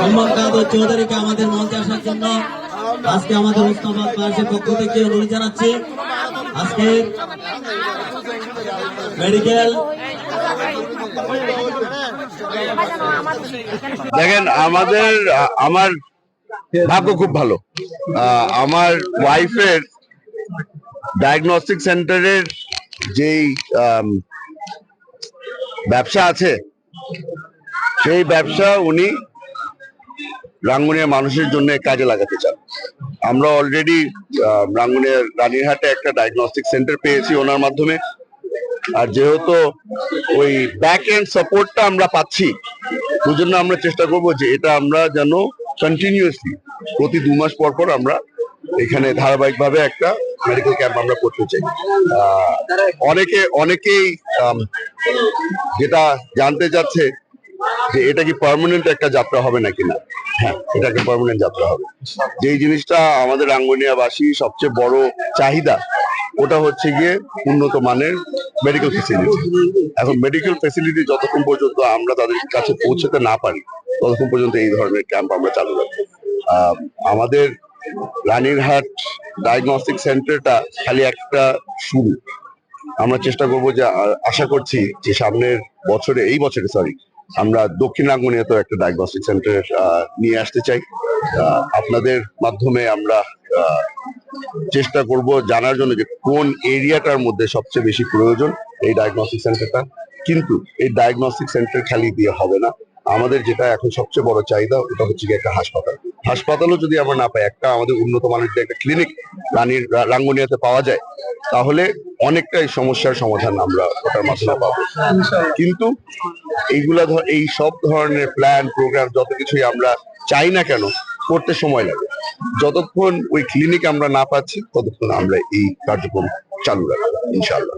মোহাম্মদ কাদের চৌধুরীকে আমাদের মঞ্চে আসার জন্য আজকে আমাদের উস্তাবাদ ক্লাসের পক্ষ থেকে অনুরোধ জানাচ্ছি। আজকে মেডিকেল দেখেন আমার ভাগ্য খুব ভালো। আমার ওয়াইফের ডায়াগনস্টিক সেন্টারের যেই ব্যবসা আছে সেই ব্যবসা উনি রাঙ্গুনিয়ার মানুষের জন্য কাজে লাগাতে চান। আমরা অলরেডি রাঙ্গুনিয়ার রানীরহাটে একটা ডায়াগনস্টিক সেন্টার পেয়েছি ওনার মাধ্যমে। আর যেহেতু ওই ব্যাক এন্ড সাপোর্টটা আমরা পাচ্ছি, ওই জন্য আমরা চেষ্টা করবো যে এটা আমরা যেন কন্টিনিউয়াসলি প্রতি 2 মাস পর পর আমরা এখানে ধারাবাহিকভাবে একটা মেডিকেল ক্যাম্প আমরা করতে চাই। অনেকেই যেটা জানতে চাচ্ছে যে এটা কি পার্মানেন্ট একটা যাত্রা হবে নাকি না। হ্যাঁ, এটাকে পার্মানেন্ট যাত্রা হবে। যেই জিনিসটা আমাদের রাঙ্গুনিয়াবাসী সবচেয়ে বড় চাহিদা ওটা হচ্ছে গিয়ে উন্নত মানের মেডিকেল ফেসিলিটি। এখন মেডিকেল ফেসিলিটি যতক্ষণ পর্যন্ত আমরা তাদের কাছে পৌঁছতে না পারি ততক্ষণ পর্যন্ত এই ধরনের ক্যাম্প আমরা চালু রাখবো। আমাদের রানীরহাট ডায়াগনস্টিক সেন্টারটা খালি একটা শুরু। আমরা চেষ্টা করব যে আশা করছি যে সামনের বছরে আমরা দক্ষিণ রাঙ্গুনিয়াতেও একটা ডায়াগনস্টিক সেন্টার নিয়ে আসতে চাই। আপনাদের মাধ্যমে আমরা চেষ্টা করব জানার জন্য যে কোন এরিয়াটার মধ্যে সবচেয়ে বেশি প্রয়োজন এই ডায়াগনস্টিক সেন্টারটা। কিন্তু এই ডায়াগনস্টিক সেন্টার খালি দিয়ে হবে না, আমাদের যেটা এখন সবচেয়ে বড় চাহিদা ওটা হচ্ছে কি একটা হাসপাতালও যদি আমরা না পাই, একটা আমাদের উন্নত মানের যে একটা ক্লিনিক রাঙ্গুনিয়াতে পাওয়া যায় তাহলে অনেকটাই সমস্যার সমাধান আমরা ওটার মাধ্যমে পাবো। কিন্তু এই সব ধরনের প্ল্যান প্রোগ্রাম যত কিছুই আমরা চাই না কেন করতে সময় লাগে। যতক্ষণ ওই ক্লিনিক আমরা না পাচ্ছি ততক্ষণ আমরা এই কার্যক্রম চালু রাখবো ইনশাআল্লাহ।